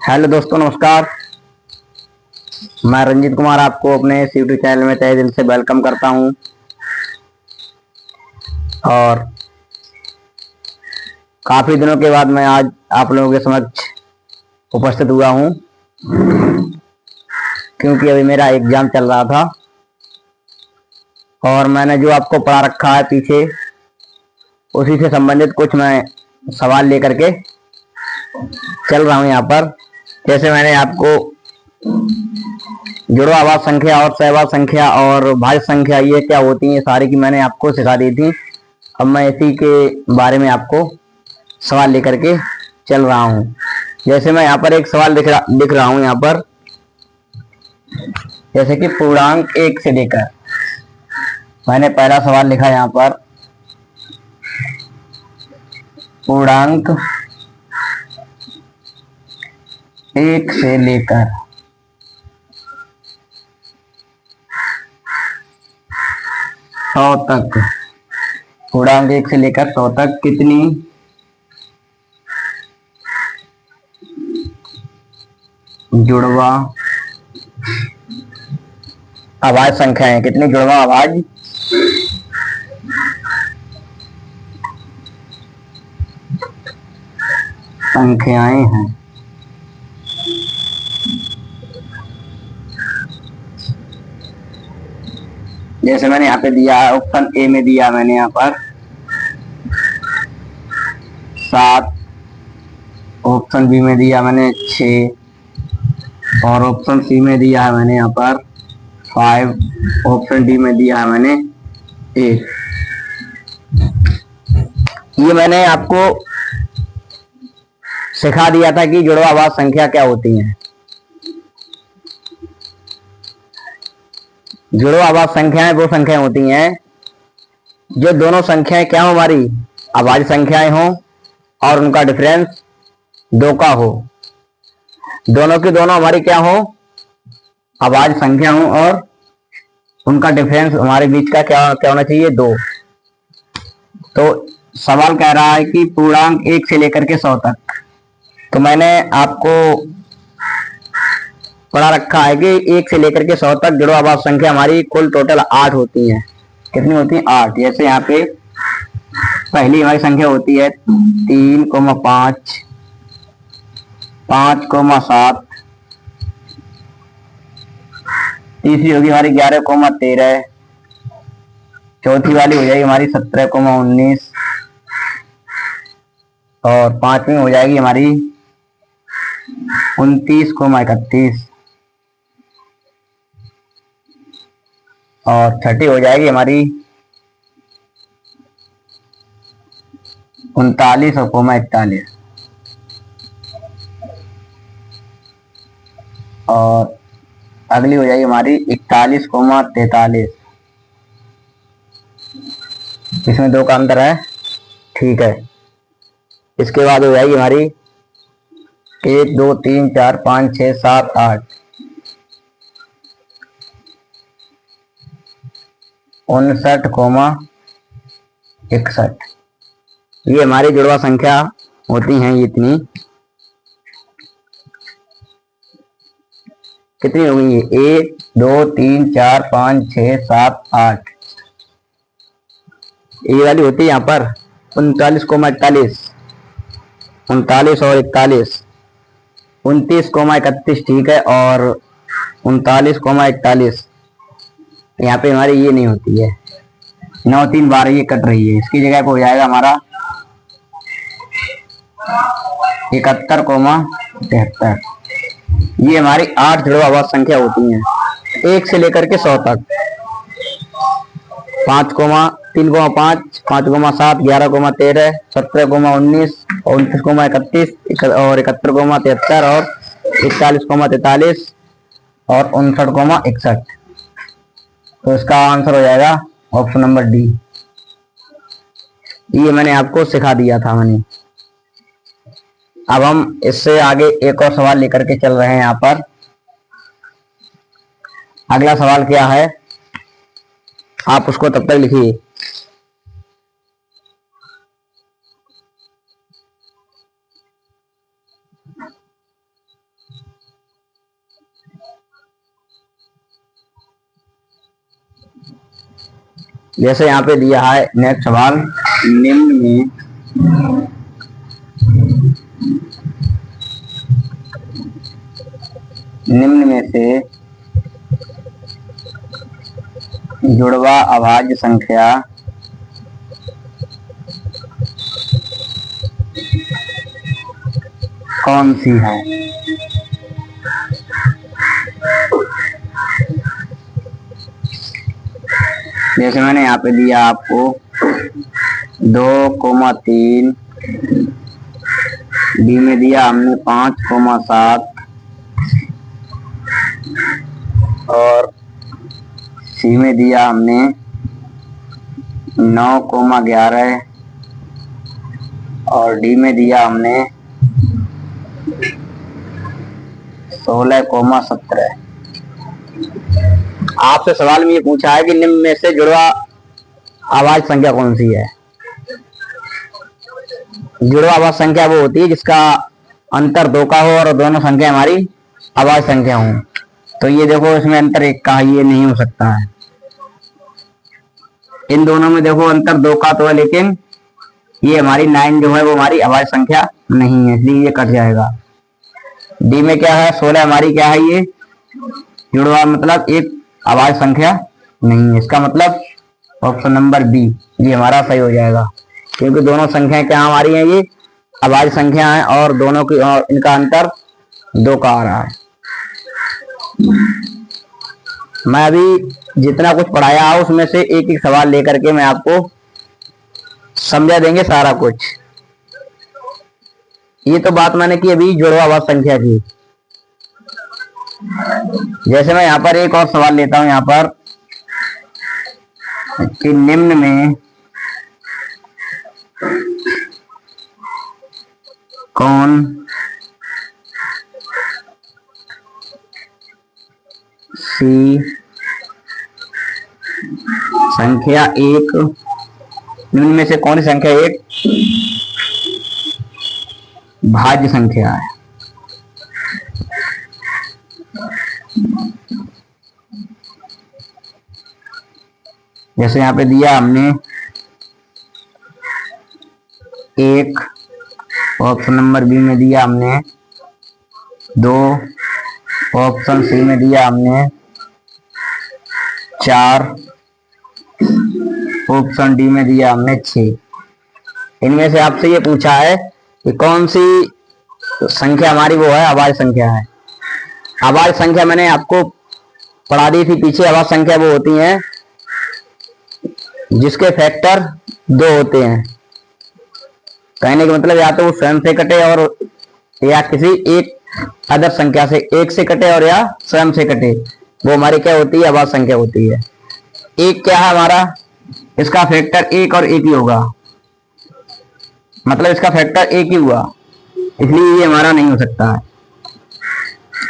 Hello दोस्तों, नमस्कार। मैं रंजीत कुमार आपको अपने इस यूट्यूब चैनल में तहे दिल से वेलकम करता हूं। और काफी दिनों के बाद मैं आज आप लोगों के समक्ष उपस्थित हुआ हूं, क्योंकि अभी मेरा एग्जाम चल रहा था और मैंने जो आपको पढ़ा रखा है पीछे, उसी से संबंधित कुछ मैं सवाल लेकर के चल रहा हूं यहाँ पर। जैसे मैंने आपको जुड़वा आवाज संख्या और सहवाग संख्या और भाज्य संख्या ये क्या होती है सारी की मैंने आपको सिखा दी थी। अब मैं इसी के बारे में आपको सवाल लेकर के चल रहा हूं। जैसे मैं यहाँ पर एक सवाल लिख रहा हूं यहाँ पर, जैसे कि पूर्णांक 1 से लेकर मैंने पहला सवाल लिखा यहाँ पर, पूर्णांक 1 से लेकर 100 तक, पूर्णांक 1 से लेकर 100 तक कितनी जुड़वा अभाज्य संख्याएं, कितनी जुड़वा अभाज्य संख्याएं हैं। जैसे मैंने यहाँ पे दिया है, ऑप्शन ए में दिया मैंने यहाँ पर 7, ऑप्शन बी में दिया मैंने 6 और ऑप्शन सी में दिया है मैंने यहाँ पर 5, ऑप्शन डी में दिया है मैंने 8। ये मैंने आपको सिखा दिया था कि जुड़वा अभाज्य संख्या क्या होती है। जुड़वा अभाज्य संख्याएं वो संख्याएं होती हैं जो दोनों संख्याएं क्या हो, हमारी अभाज्य संख्याएं हो और उनका डिफरेंस 2 का हो। दोनों की दोनों हमारी क्या हो, अभाज्य संख्या हो और उनका डिफरेंस हमारे बीच का क्या क्या होना चाहिए, 2। तो सवाल कह रहा है कि पूर्णांक 1 से लेकर के 100 तक। तो मैंने आपको पढ़ा रखा है कि 1 से लेकर के 100 तक जुड़वा अभाज्य संख्या हमारी कुल टोटल 8 होती है। कितनी होती है, 8। जैसे यहाँ पे पहली हमारी संख्या होती है 3,5, 5,7, तीसरी होगी हमारी 11,13, चौथी वाली हो जाएगी हमारी 17,19 और पांचवी हो जाएगी हमारी 29,31 और छठी हो जाएगी हमारी 39,41 और अगली हो जाएगी हमारी 41,43। इसमें 2 का अंतर है, ठीक है। इसके बाद हो जाएगी हमारी 1, 2, 3, 4, 5, 6, 7, 8, 59,61। ये हमारी जुड़वा संख्या होती हैं। इतनी कितनी होगी, 1, 2, 3, 4, 5, 6, 7, 8। ये वाली होती है यहाँ पर 39,41, 39 और 41, 29,31, ठीक है। और 39,41 यहाँ पे हमारी ये नहीं होती है, 9 3 12 ये कट रही है। इसकी जगह पे हो जाएगा हमारा 71,73। ये हमारी 8 जुड़वा अभाज्य संख्या होती हैं 1 से लेकर के 100 तक। 3,5, 5,7, 11,13, 17,19, 29,31 और 71,73 और 41,43 और 59,61। तो इसका आंसर हो जाएगा ऑप्शन नंबर डी। ये मैंने आपको सिखा दिया था मैंने। अब हम इससे आगे एक और सवाल लेकर के चल रहे हैं यहाँ पर। अगला सवाल क्या है, आप उसको तब तक लिखिए। जैसे यहाँ पे दिया है नेक्स्ट सवाल, निम्न में से जुड़वा अभाज्य संख्या कौन सी है? जैसे मैंने यहाँ पे दिया आपको 2,3, डी में दिया हमने 5,7 और सी में दिया हमने 9,11 और डी में दिया हमने 16,17। आपसे सवाल में ये पूछा है कि निम्न में से जुड़वा अभाज्य संख्या कौन सी है? जुड़वा अभाज्य संख्या वो होती है जिसका अंतर 2 का हो और दोनों संख्या हमारी अभाज्य संख्या हो। तो ये देखो इसमें अंतर 1 का है, ये नहीं हो सकता है। इन दोनों में देखो अंतर 2 का तो है, लेकिन ये हमारी 9 जो है वो हमारी अभाज्य संख्या नहीं है, इसलिए ये कट जाएगा। डी में क्या है 16 हमारी क्या है, ये जुड़वा मतलब एक अभाज्य संख्या नहीं है। इसका मतलब ऑप्शन नंबर बी ये हमारा सही हो जाएगा, क्योंकि दोनों संख्याएं क्या हमारी हैं, ये अभाज्य संख्या है और दोनों की और इनका अंतर 2 का आ रहा है। मैं अभी जितना कुछ पढ़ाया है उसमें से एक एक सवाल लेकर के मैं आपको समझा देंगे सारा कुछ। ये तो बात मैंने की अभी जुड़वा अभाज्य संख्या की। जैसे मैं यहाँ पर एक और सवाल लेता हूं यहाँ पर कि निम्न में कौन सी संख्या एक, निम्न में से कौन सी संख्या एक भाज्य संख्या है? जैसे यहाँ पे दिया हमने 1, ऑप्शन नंबर बी में दिया हमने 2, ऑप्शन सी में दिया हमने 4, ऑप्शन डी में दिया हमने 6। इनमें से आपसे ये पूछा है कि कौन सी संख्या हमारी वो है अभाज्य संख्या है। अभाज्य संख्या मैंने आपको पढ़ा दी थी पीछे। अभाज्य संख्या वो होती हैं जिसके फैक्टर 2 होते हैं। कहने का मतलब या तो वो स्वयं से कटे और या किसी एक अदर संख्या से 1 से कटे और या स्वयं से कटे, वो हमारी क्या होती है अभाज्य संख्या होती है। एक क्या है हमारा, इसका फैक्टर 1 और 1 ही होगा, मतलब इसका फैक्टर 1 ही हुआ, इसलिए ये हमारा नहीं हो सकता है।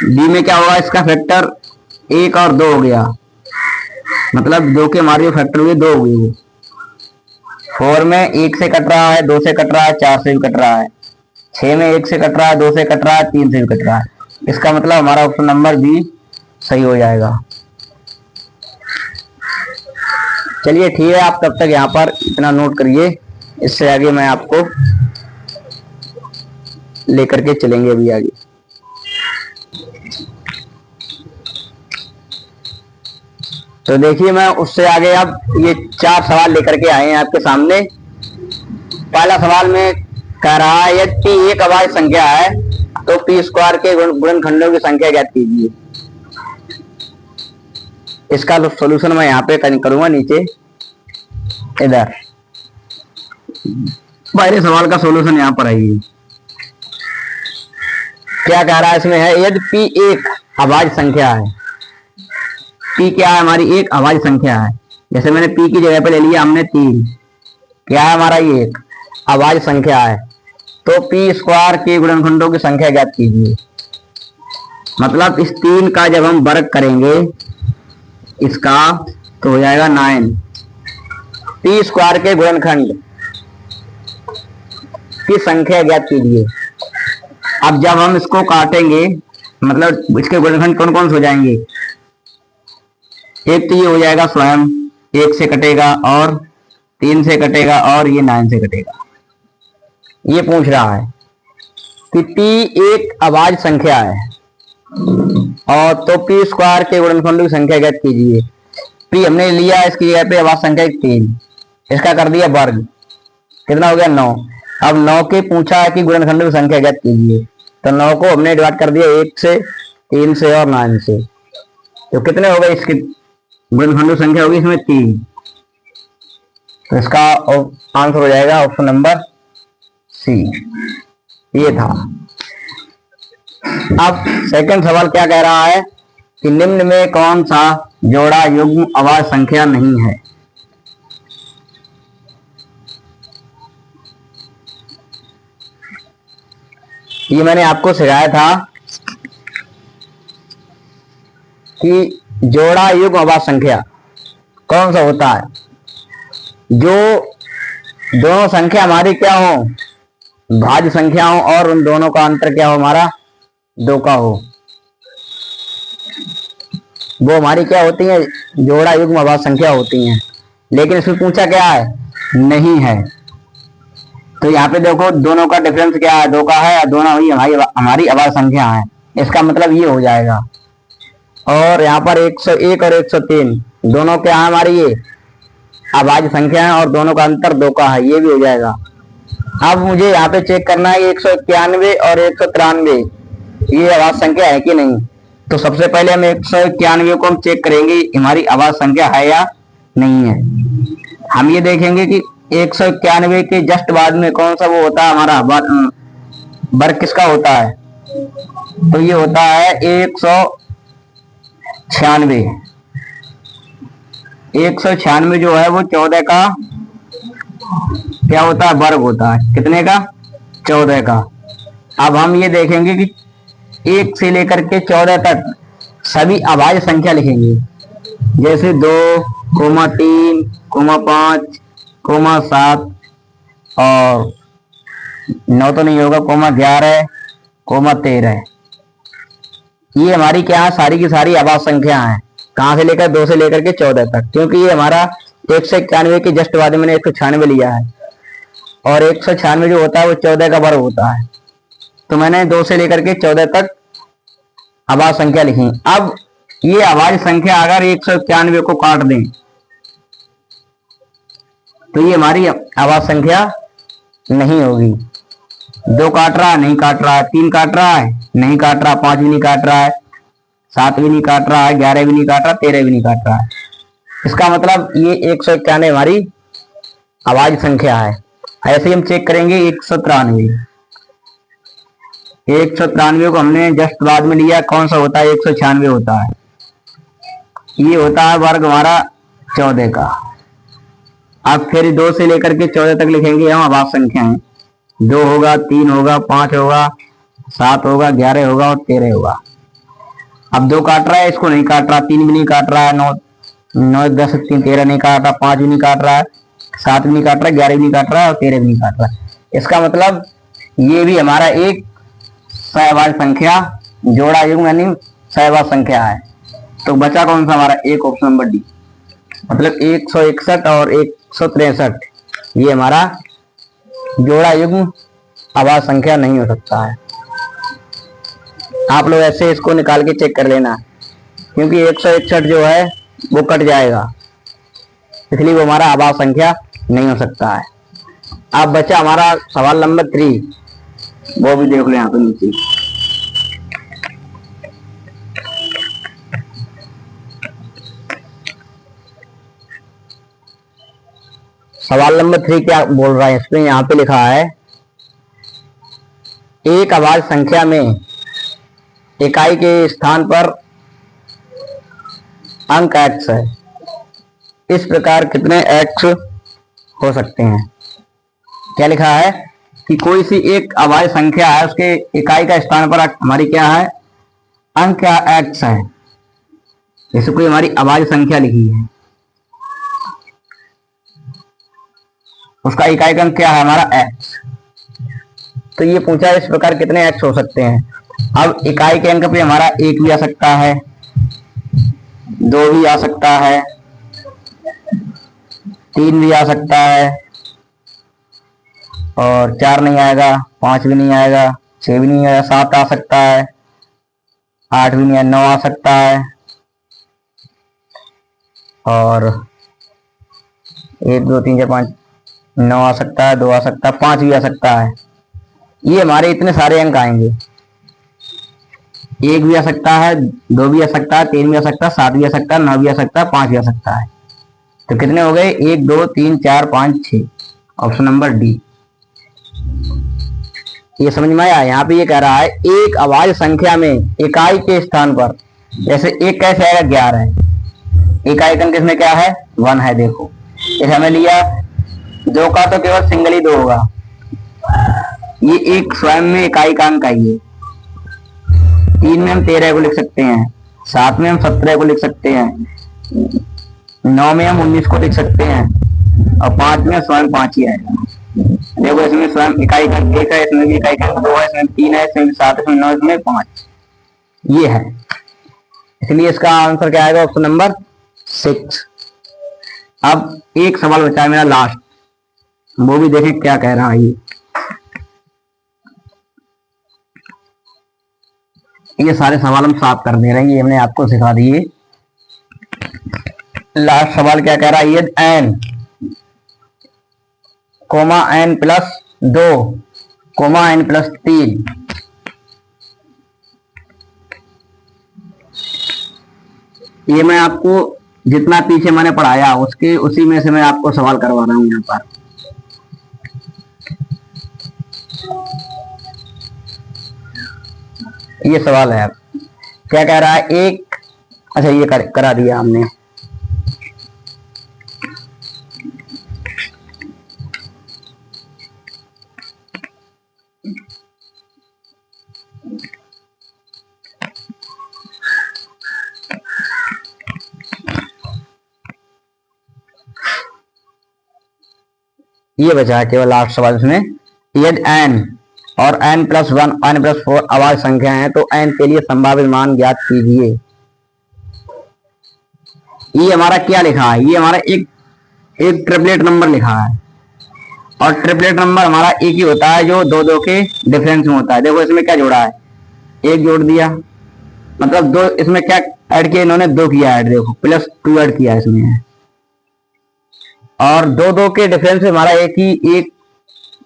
डी में क्या होगा, इसका फैक्टर 1 और 2 हो गया, मतलब 2 के हमारे फैक्टर हुए 2 हुए। वो 4 में 1 से कट रहा है, 2 से कट रहा है, 4 से भी कट रहा है। 6 में 1 से कट रहा है, 2 से कट रहा है, 3 से भी कट रहा है। इसका मतलब हमारा ऑप्शन नंबर बी सही हो जाएगा। चलिए ठीक है, आप तब तक यहाँ पर इतना नोट करिए, इससे आगे मैं आपको लेकर के चलेंगे अभी आगे। तो देखिए मैं उससे आगे अब ये 4 सवाल लेकर के आए हैं आपके सामने। पहला सवाल में कह रहा है यदि p एक अभाज्य संख्या है तो p स्क्वायर के गुणनखंडों की संख्या ज्ञात कीजिए। इसका सॉल्यूशन मैं यहाँ पे करूंगा नीचे इधर। पहले सवाल का सॉल्यूशन यहाँ पर आइए। क्या कह रहा है इसमें है, यदि p एक अभाज्य संख्या है, p क्या है हमारी एक अभाज्य संख्या है। जैसे मैंने p की जगह पे ले लिया हमने 3, क्या है हमारा ये एक अभाज्य संख्या है, तो p स्क्वायर के गुणनखंडों की संख्या ज्ञात कीजिए। मतलब इस 3 का जब हम वर्ग करेंगे इसका तो हो जाएगा 9। p स्क्वायर के गुणनखंड की संख्या ज्ञात कीजिए। अब जब हम इसको काटेंगे मतलब इसके गुणनखंड कौन कौन से हो जाएंगे, एक तो ये हो जाएगा स्वयं, 1 से कटेगा और 3 से कटेगा और ये 9 से कटेगा। ये पूछ रहा है कि p एक अभाज्य संख्या है और तो p स्क्वायर के गुणनखंडों की संख्या ज्ञात कीजिए। p हमने लिया, इसकी जगह पे अभाज्य संख्या 3, इसका कर दिया वर्ग, कितना हो गया 9। अब 9 के पूछा है कि गुणनखंडों की संख्या ज्ञात कीजिए, तो 9 को हमने डिवाइड कर दिया 1 से, 3 से और 9 से, तो कितने हो गए इसके गुणनखंडों की संख्या होगी इसमें 3। तो इसका आंसर हो जाएगा ऑप्शन नंबर सी, ये था। अब सेकंड सवाल क्या कह रहा है कि निम्न में कौन सा जोड़ा युग्म अभाज्य संख्या नहीं है। ये मैंने आपको सिखाया था कि जोड़ा युग्म अभाज्य संख्या कौन सा होता है, जो दोनों संख्या हमारी क्या हो, भाज्य संख्या हो और उन दोनों का अंतर क्या हो, हमारा 2 का हो, वो हमारी क्या होती है, जोड़ा युग्म अभाज्य संख्या होती हैं। लेकिन इसमें पूछा क्या है, नहीं है। तो यहाँ पे देखो दोनों का डिफरेंस क्या है, 2 का है, और दोनों ही हमारी अभाज्य संख्या है, इसका मतलब ये हो जाएगा। और यहाँ पर 101 और 103 दोनों क्या है, हमारी ये अभाज्य संख्या है और दोनों का अंतर 2 का है, ये भी हो जाएगा। अब मुझे यहाँ पे चेक करना है 191 और 193 ये अभाज्य संख्या है कि नहीं। तो सबसे पहले हम 191 को हम चेक करेंगे हमारी अभाज्य संख्या है या नहीं है। हम ये देखेंगे कि 191 के जस्ट बाद में कौन सा वो होता है, हमारा वर्ग किसका होता है, तो ये होता है 196। 196 जो है वो 14 का क्या होता है, वर्ग होता है, कितने का, 14 का। अब हम ये देखेंगे कि 1 से लेकर के 14 तक सभी अभाज्य संख्या लिखेंगे, जैसे 2, 3, 5, 7 और 9 तो नहीं होगा, 11, 13। ये हमारी क्या है, सारी की सारी अभाज्य संख्या है। कहां से लेकर, 2 से लेकर के 14 तक, क्योंकि ये हमारा 191 के जस्ट बाद मैंने 196 लिया है और 196 जो होता है वो 14 का वर्ग होता है। तो मैंने 2 से लेकर के 14 तक अभाज्य संख्या लिखी। अब ये अभाज्य संख्या अगर 191 को काट दें तो ये हमारी अभाज्य संख्या नहीं होगी। 2 काट रहा है, नहीं काट रहा है, 3 काट रहा है, नहीं काट रहा, 5 भी नहीं काट रहा है, 7 भी नहीं काट रहा है, 11 भी नहीं काट रहा, 13 भी नहीं काट रहा है। इसका मतलब ये 191 हमारी अभाज्य संख्या है। ऐसे ही हम चेक करेंगे 193। 193 को हमने जस्ट बाद में लिया, कौन सा होता है, 196 होता है, ये होता है वर्ग हमारा 14 का। अब फिर 2 से लेकर के 14 तक लिखेंगे हम अभाज्य संख्या है। 2 होगा, 3 होगा, 5 होगा, 7 होगा, 11 होगा और 13 होगा। अब 2 काट रहा है, इसको नहीं काट रहा, 3 भी नहीं काट रहा है, 9 10 3 13 नहीं काट रहा, 5 भी नहीं काट रहा है, 7 भी नहीं काट रहा है, 11 भी नहीं काट रहा है और 13 भी नहीं काट रहा है। इसका मतलब ये भी हमारा एक सहभाज्य संख्या, जोड़ा युग्म यानी सहभाज्य संख्या है। तो बचा कौन सा हमारा, एक ऑप्शन नंबर डी, मतलब 161 और 163 ये हमारा जोड़ा युग्म अभाज्य संख्या नहीं हो सकता है। आप लोग ऐसे इसको निकाल के चेक कर लेना, क्योंकि 161 जो है वो कट जाएगा, इसलिए वो हमारा अभाज्य संख्या नहीं हो सकता है। अब बचा हमारा सवाल नंबर 3, वो भी देख लो यहाँ पे नीचे। सवाल नंबर 3 क्या बोल रहा है, इसमें यहाँ पे लिखा है एक अभाज्य संख्या में इकाई के स्थान पर अंक x है, इस प्रकार कितने x हो सकते हैं। क्या लिखा है कि कोई सी एक अभाज्य संख्या है, उसके इकाई का स्थान पर हमारी क्या है, अंक क्या x है, जैसे कोई हमारी अभाज्य संख्या लिखी है, उसका इकाई का अंक क्या है हमारा x। तो ये पूछा है इस प्रकार कितने x हो सकते हैं। अब इकाई के अंक पे हमारा 1 भी आ सकता है, 2 भी आ सकता है, 3 भी आ सकता है, और 4 नहीं आएगा, 5 भी नहीं आएगा, 6 भी नहीं आएगा, 7 आ सकता है, 8 भी नहीं आएगा, 9 आ सकता है, और 1 2 3 4 5 9 आ सकता है, 2 आ सकता है, 5 भी आ सकता है। ये हमारे इतने सारे अंक आएंगे। 1 भी आ सकता है, 2 भी आ सकता है, 3 भी आ सकता है, 7 भी आ सकता है, 9 भी आ सकता है, 5 भी आ सकता है। तो कितने हो गए? 1 2 3 4 5 6। Option number D. ये समझ में आया? यहाँ पे ये कह रहा है एक अभाज्य संख्या में इकाई के स्थान पर, जैसे एक कैसे आएगा? 11 है। इकाई अंक किसमें क्या है? 1 है। देखो इसे हमें लिया 2 का, तो केवल सिंगल ही 2 होगा। ये एक स्वयं में इकाई का अंक है। 3 में हम 13 को लिख सकते हैं, 7 में हम 17 को लिख सकते हैं, 9 में हम 19 को लिख सकते हैं, और 5 में स्वयं 5 ही आएगा। देखो इसमें स्वयं इकाई का 1 है, इसमें भी इकाई का 2 है, इसमें 3 है, इसमें 7, इसमें 9, इसमें 5। ये है, इसलिए इसका आंसर क्या आएगा? Option number 6। अब एक सवाल बचा है मेरा लास्ट, वो भी देखें क्या कह रहा है। ये सारे सवाल हम साफ कर दे रहे हैं, ये हमने आपको सिखा दिए। लास्ट सवाल क्या कह रहा है? यदि n comma n plus 2 comma n plus 3 ये मैं आपको जितना पीछे मैंने पढ़ाया उसके उसी में से मैं आपको सवाल करवा रहा हूं। यहाँ पर ये सवाल है, क्या कह रहा है? एक, अच्छा ये करा दिया हमने। ये बचा है केवल लास्ट सवाल इसमें। यदि n और n प्लस 1 n प्लस 4 अभाज्य संख्या है तो n के लिए संभावित मान ज्ञात कीजिए। ये हमारा क्या लिखा है? ये हमारा एक ट्रिपलेट नंबर लिखा है, और ट्रिपलेट नंबर हमारा एक ही होता है जो 2 2 के डिफरेंस में होता है। देखो इसमें क्या जोड़ा है? 1 जोड़ दिया, मतलब 2, इसमें क्या ऐड किया इन्होंने? 2 किया ऐड, देखो प्लस 2 ऐड किया इसमें, और 2 2 के डिफरेंस में हमारा एक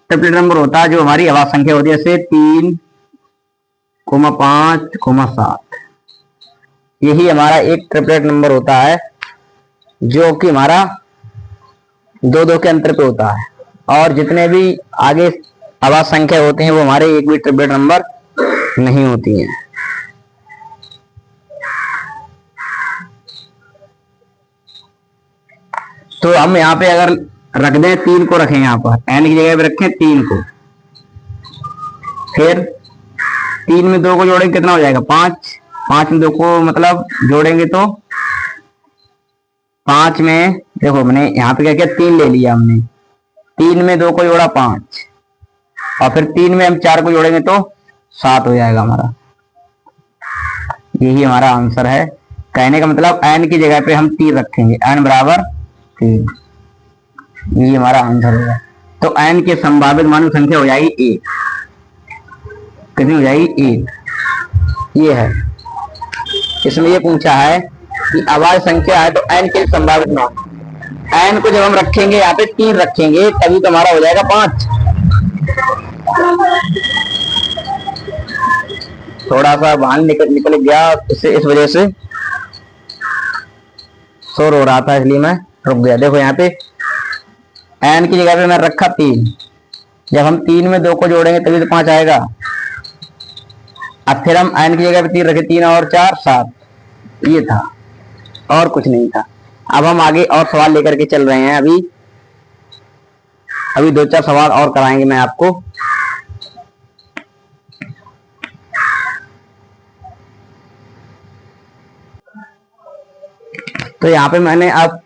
ट्रिपलेट नंबर होता है जो हमारी अभाज्य संख्या होती है, जैसे 3 5 7। यही हमारा एक ट्रिपलेट नंबर होता है जो कि हमारा 2 2 के अंतर पे होता है, और जितने भी आगे अभाज्य संख्या होते हैं वो हमारे एक भी ट्रिपलेट नंबर नहीं होती हैं। तो हम यहाँ पे अगर रख दें 3 को, रखें यहाँ पर n की जगह पे रखें 3 को, फिर 3 में 2 को जोड़ेंगे कितना हो जाएगा? 5। 5 में 2 को मतलब जोड़ेंगे तो 5 में, देखो मैंने यहाँ पे क्या किया? 3 ले लिया हमने, 3 में 2 को जोड़ा 5, और फिर 3 में हम 4 को जोड़ेंगे तो 7 हो जाएगा हमारा। यही हमारा आंसर है। कहने का मतलब n की जगह पे हम 3 रखेंगे, n बराबर 3। ये हमारा आंसर होगा। तो n के संभावित मान की संख्या हो जाएगी 1। कितनी हो जाएगी? 1। ये है, इसमें ये पूछा है कि अभाज्य संख्या है तो n के संभावित मान, n को जब हम रखेंगे यहाँ पे 3 रखेंगे तभी तो हमारा हो जाएगा 5। थोड़ा सा बाहर निकल गया, इस वजह से शोर हो रहा था, इसलिए मैं रुक गया। देखो यहाँ पे n की जगह पे मैं रखा 3, जब हम 3 में 2 को जोड़ेंगे तभी तो 5 आएगा। अब फिर हम n की जगह पे 3 रखे, 3 और 4 7, ये था और कुछ नहीं था। अब हम आगे और सवाल लेकर के चल रहे हैं। अभी 2-4 सवाल और कराएंगे मैं आपको। तो यहाँ पे मैंने अब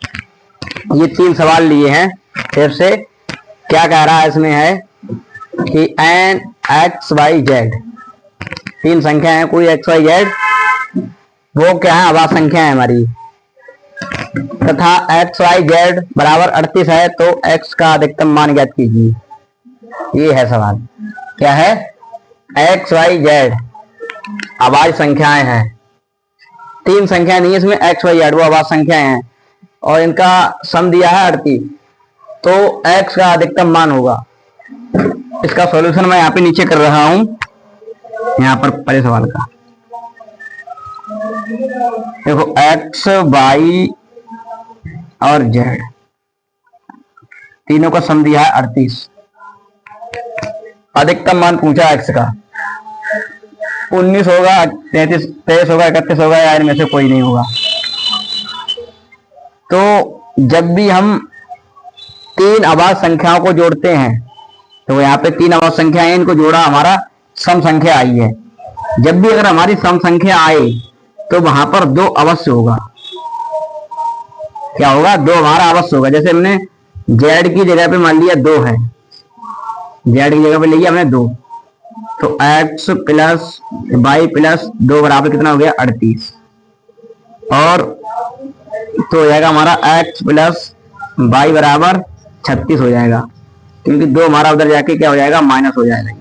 ये 3 सवाल लिए हैं। फिर से क्या कह रहा है इसमें है कि n x y z 3 संख्या है, कोई x y z वो क्या है? अभाज्य संख्या है हमारी। तथा एक्स वाई जेड बराबर 38 है तो एक्स का अधिकतम मान ज्ञात कीजिए। ये है सवाल। क्या है? एक्स वाई जेड अभाज्य संख्याएं हैं। तीन संख्या नहीं है इसमें, एक्स वाई जेड वो अभाज्य संख्याएं हैं और इनका सम दिया है 38, तो एक्स का अधिकतम मान होगा। इसका सॉल्यूशन मैं यहाँ पे नीचे कर रहा हूं, यहाँ पर पहले सवाल का देखो। एक्स वाई और जेड तीनों का सम दिया है 38। अधिकतम मान पूछा एक्स का। 19 होगा, 33 होगा, 31 होगा या इनमें से कोई नहीं होगा। तो जब भी हम तीन अभाज्य संख्याओं को जोड़ते हैं, तो यहाँ पे तीन अभाज्य संख्याएं, इनको जोड़ा, हमारा सम संख्या आई है। जब भी अगर हमारी सम संख्या आए तो वहां पर दो अवश्य होगा। क्या होगा? दो हमारा अवश्य होगा। जैसे हमने जेड की जगह पे मान लिया 2 है, जेड की जगह पे लिया हमने 2, तो एक्स प्लस वाई प्लस 2 बराबर कितना हो गया? 38। और तो हो जाएगा हमारा एक्स प्लस वाई बराबर 36 हो जाएगा, क्योंकि 2 हमारा उधर जाके क्या हो जाएगा? माइनस हो जाएगा।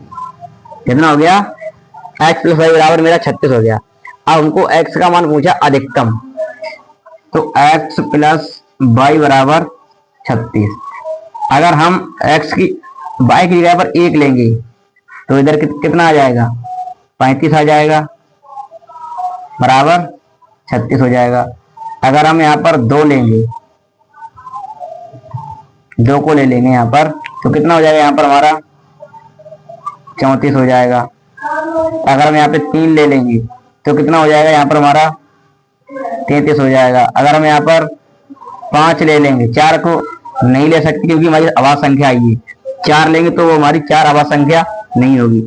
कितना हो गया? एक्स प्लस वाई बराबर मेरा 36 हो गया। अब हमको एक्स का मान पूछा अधिकतम, तो एक्स प्लस वाई बराबर 36। अगर हम एक्स की वाई की जगह पर 1 लेंगे तो इधर कितना आ जाएगा? 35 आ जाएगा बराबर 36 हो जाएगा। अगर हम यहाँ पर 2 लेंगे, 2 को ले लेंगे यहाँ पर, तो कितना हो जाएगा? यहाँ पर हमारा 34 हो जाएगा। अगर हम यहाँ पे 3 ले लेंगे तो कितना हो जाएगा? यहाँ पर हमारा 33 हो जाएगा। अगर हम यहाँ पर 5 ले लेंगे, 4 को नहीं ले सकते क्योंकि हमारी अभाज्य संख्या आई है। 4 लेंगे तो वो हमारी 4 अभाज्य संख्या नहीं होगी।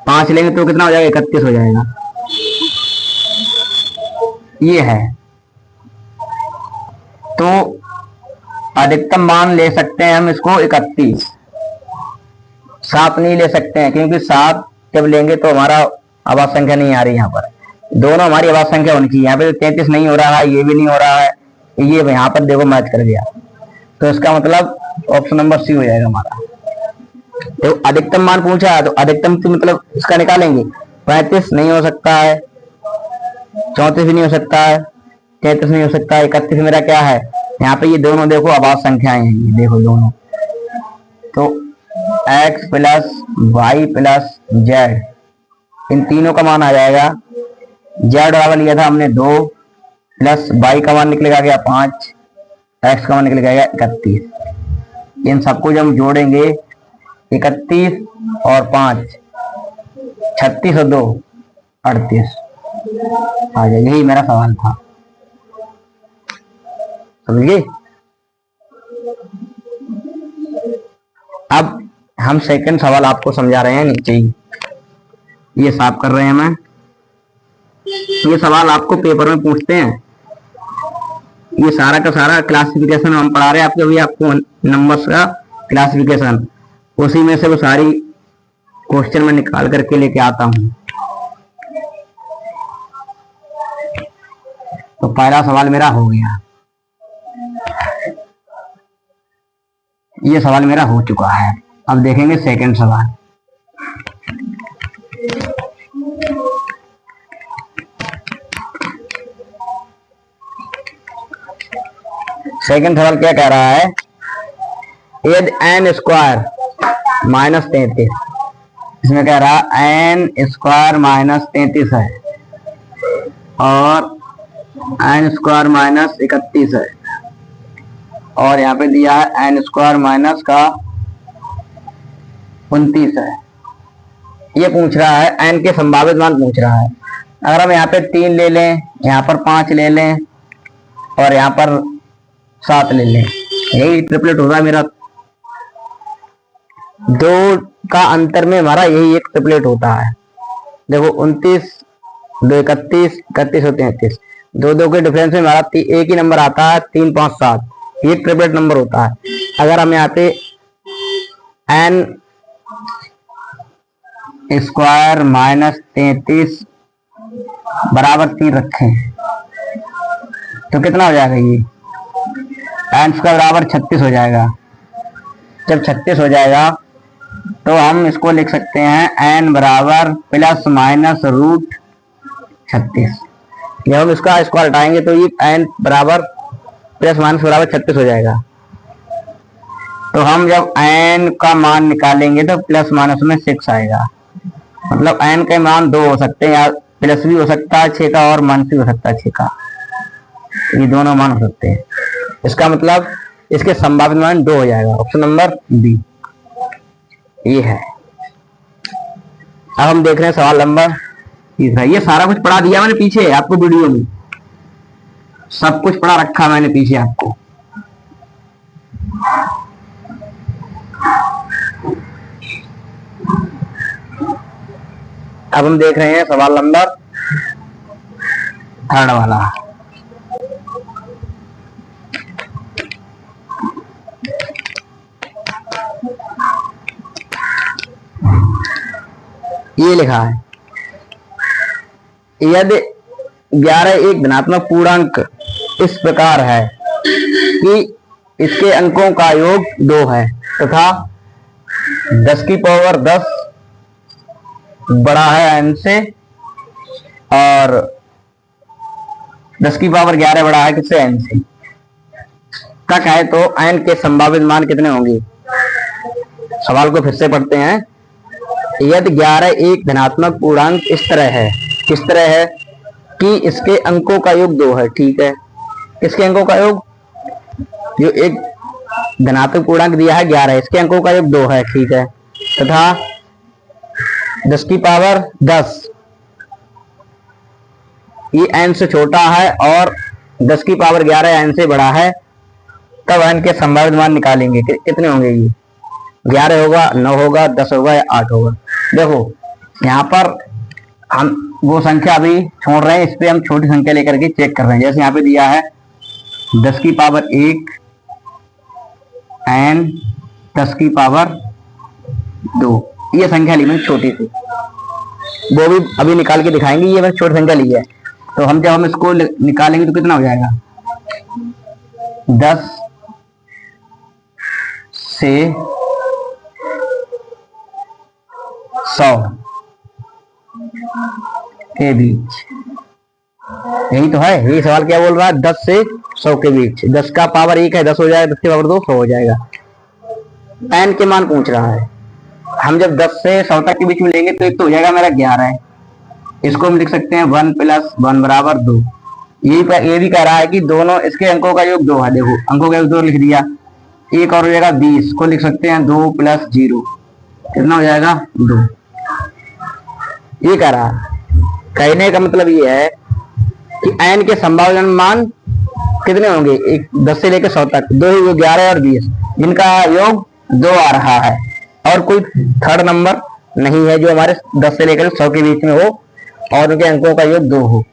5 लेंगे तो कितना हो जाएगा? 31 हो जाएगा। ये है। तो अधिकतम मान ले सकते हैं हम इसको 31। 7 नहीं ले सकते हैं क्योंकि 7 जब लेंगे तो हमारा अभाज्य संख्या नहीं आ रही। यहाँ पर दोनों हमारी अभाज्य संख्या होनी चाहिए। यहाँ पे 33 नहीं हो रहा है, ये भी नहीं हो रहा है, ये यहाँ पर देखो मैच कर गया, तो इसका मतलब ऑप्शन नंबर सी हो जाएगा हमारा। तो अधिकतम मान पूछा तो अधिकतम तो मतलब इसका निकालेंगे। 35 नहीं हो सकता है, 34 भी नहीं हो सकता है, 33 नहीं हो सकता है, 31 मेरा क्या है? यहाँ पे ये दोनों देखो अभाज्य संख्याएं हैं, ये देखो दोनों। तो x plus Y plus Z, इन तीनों का मान आ जाएगा। जेड बराबर लिया था हमने 2, प्लस वाई का मान निकलेगा गया 5, एक्स का मान निकलेगा गया 31। इन सबको जब हम जोड़ेंगे 31 और 5, 36 और 2 38 आ जाए। यही मेरा सवाल था, समझिए। अब हम सेकंड सवाल आपको समझा रहे हैं, नीचे ही ये साफ कर रहे हैं। मैं ये सवाल आपको पेपर में पूछते हैं। ये सारा का सारा क्लासिफिकेशन हम पढ़ा रहे हैं आपको, अभी आपको नंबर्स का क्लासिफिकेशन, उसी में से वो सारी क्वेश्चन मैं निकाल करके लेके आता हूं। तो पहला सवाल मेरा हो गया, ये सवाल मेरा हो चुका है। अब देखेंगे सेकंड सवाल। सेकंड सवाल क्या कह रहा है? यदि एन स्क्वायर माइनस 33, इसमें कह रहा है एन स्क्वायर माइनस 33 है और एन स्क्वायर माइनस 31 है, और यहाँ पे दिया है एन स्क्वायर माइनस का 29 है। ये पूछ रहा है एन के संभावित मान पूछ रहा है। अगर हम यहाँ पे 3 ले लें, यहाँ पर 5 ले लें और यहाँ पर 7 ले लें, यही ट्रिपलेट होगा मेरा। 2 का अंतर में हमारा यही एक ट्रिपलेट होता है। देखो 29, 2 31, 31 और 33, 2 के डिफरेंस में हमारा एक ही नंबर आता है, 3 5 7, ये ट्रिपलेट नंबर होता है। अगर हम यहाँ पे एन स्क्वायर माइनस 33 बराबर 3 रखें तो कितना हो जाएगा? ये एन स्क्वायर बराबर 36 हो जाएगा। जब 36 हो जाएगा तो हम इसको लिख सकते हैं एन बराबर प्लस माइनस रूट 36। जब हम इसका स्क्वायर हटाएंगे तो ये एन बराबर प्लस माइनस बराबर 36 हो जाएगा। तो हम जब एन का मान निकालेंगे तो प्लस माइनस में 6 आएगा। मतलब एन के मान 2 हो सकते हैं, या प्लस भी हो सकता है 6 का और माइनस भी हो सकता है 6 का। ये दोनों मान हो सकते हैं। इसका मतलब इसके संभावित मान 2 हो जाएगा। ऑप्शन नंबर बी ये है। अब हम देख रहे हैं सवाल नंबर तीसरा। ये सारा कुछ पढ़ा दिया मैंने पीछे आपको, वीडियो में सब कुछ पढ़ा रखा मैंने पीछे आपको। अब हम देख रहे हैं सवाल नंबर थर्ड वाला। ये लिखा है यदि 11 एक धनात्मक पूर्णांक इस प्रकार है कि इसके अंकों का योग 2 है तथा 10 की पावर 10 बड़ा है n से और 10 की पावर 11 बड़ा है किससे, n से। तक है तो n के संभावित मान कितने होंगे। सवाल को फिर से पढ़ते हैं। यदि 11 एक धनात्मक पूर्णांक इस तरह है, किस तरह है कि इसके अंकों का योग 2 है, ठीक है। इसके अंकों का योग, जो एक धनात्मक पूर्णांक दिया है 11, इसके अंकों का योग 2 है, ठीक है। तथा 10 की पावर 10 ये n से छोटा है और 10 की पावर 11 n से बड़ा है, तब n के संभावित मान निकालेंगे। कितने होंगे ये, 11 होगा, 9 होगा, 10 होगा या 8 होगा। देखो यहाँ पर हम वो संख्या अभी छोड़ रहे हैं, इस पे हम छोटी संख्या लेकर के चेक कर रहे हैं। जैसे यहाँ पे दिया है 10 की पावर 1 एंड 10 की पावर 2, ये संख्या ली मैंने छोटी सी, वो भी अभी निकाल के दिखाएंगे। ये मैंने छोटी संख्या ली है, तो हम जब हम इसको निकालेंगे तो कितना हो जाएगा, 10 से 100 के बीच, यही तो है। यही सवाल क्या बोल रहा है, 10 से 100 के बीच। 10 का पावर 1 है 10 हो जाएगा, 10 की पावर 2 100 हो जाएगा। n के मान पूछ रहा है। हम जब 10 से 100 तक के बीच में लेंगे तो एक तो हो जाएगा मेरा 11 है, इसको हम लिख सकते हैं 1 + 1 बराबर 2। ये भी कह रहा है कि दोनों इसके अंकों का योग 2 है। देखो अंकों का योग 2 लिख दिया। एक और हो जाएगा 20 को लिख सकते हैं 2 + 0, कितना हो जाएगा 2। ये कह रहा है, कहने का मतलब ये है कि n के संभावित मान कितने होंगे, 10 से लेकर 100 तक, 2 ही, 11 और 20, जिनका योग 2 आ रहा है और कोई थर्ड नंबर नहीं है जो हमारे 10 से लेकर 100 के बीच में हो और उनके अंकों का योग 2 हो।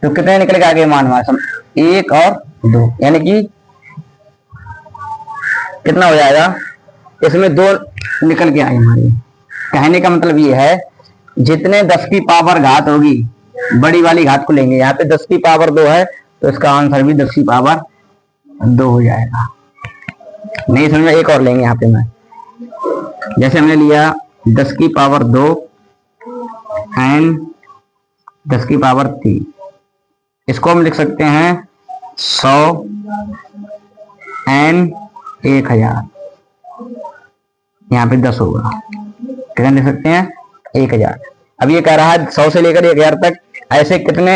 तो कितने निकलेगा आगे मान हमारे, 1 और 2, यानी कि कितना हो जाएगा, इसमें 2 निकल के आए हमारे। कहने का मतलब ये है जितने 10 की पावर घात होगी, बड़ी वाली घात को लेंगे। यहाँ पे 10 की पावर 2 है तो इसका आंसर भी 10 की पावर 2 हो जाएगा। नहीं समझा, एक और लेंगे यहाँ पे मैं। जैसे हमने लिया 10 की पावर 2 एंड 10 की पावर 3, इसको हम लिख सकते हैं 100 एंड 1000। यहाँ पे 10 होगा, कितना लिख सकते हैं 1000। अब ये कह रहा है 100 से लेकर 1000 तक ऐसे कितने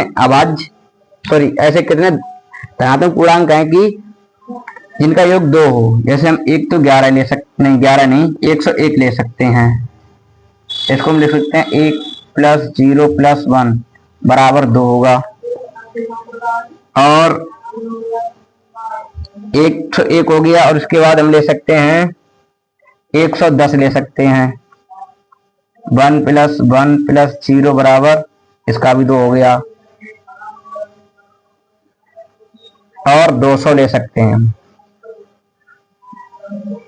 ऐसे कितने धनात्मक पूर्णांक हैं कि जिनका योग 2 हो। जैसे हम एक तो 11 ले सकते, नहीं 11 नहीं 101 ले सकते हैं। इसको हम लिख सकते हैं 1 + 0 + 1 बराबर 2 होगा। और एक हो गया, और उसके बाद हम ले सकते हैं 110 ले सकते हैं। 1 + 1 + 0 बराबर, इसका भी 2 हो गया। और 200 ले सकते हैं,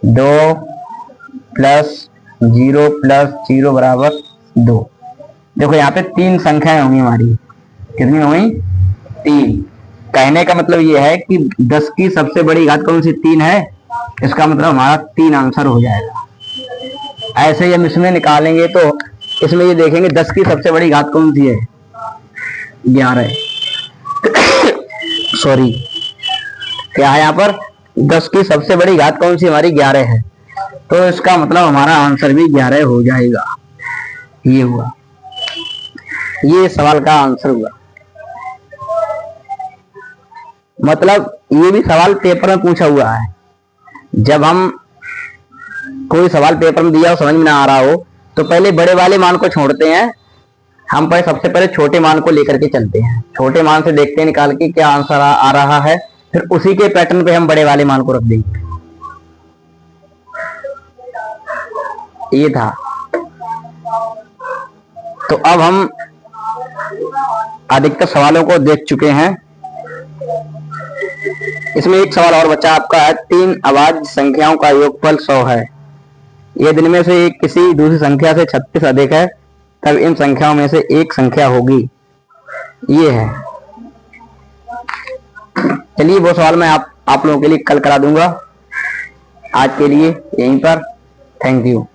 2 + 0 + 0 बराबर 2। देखो यहाँ पे 3 संख्याएं होंगी हमारी, कितनी होंगी 3। कहने का मतलब ये है कि 10 की सबसे बड़ी घात कौन सी? 3 है। इसका मतलब हमारा 3 आंसर हो जाएगा। ऐसे ही हम इसमें निकालेंगे तो इसमें ये देखेंगे 10 की सबसे बड़ी घात कौन सी है? 11। सॉरी, क्या है यहाँ पर? 10 की सबसे बड़ी घात कौन सी हमारी? 11 है। तो इसका मतलब हमारा आंसर भी 11 हो जाएगा। ये हुआ, ये सवाल का आंसर हुआ। मतलब ये भी सवाल पेपर में पूछा हुआ है। जब हम कोई सवाल पेपर में दिया हो, समझ में ना आ रहा हो, तो पहले बड़े वाले मान को छोड़ते हैं, हम पहले सबसे पहले छोटे मान को लेकर के चलते हैं। छोटे मान से देखते हैं निकाल के क्या आंसर आ रहा है, फिर उसी के पैटर्न पे हम बड़े वाले मान को रख देंगे। ये था। तो अब हम अधिकतर सवालों को देख चुके हैं। इसमें एक सवाल और बचा आपका है, 3 अभाज्य संख्याओं का योगफल 100 है। यदि इनमें से किसी दूसरी संख्या से 36 अधिक है, तब इन संख्याओं में से एक संख्या होगी। ये है। चलिए वो सवाल मैं आप लोगों के लिए कल करा दूंगा। आज के लिए यहीं पर। Thank you.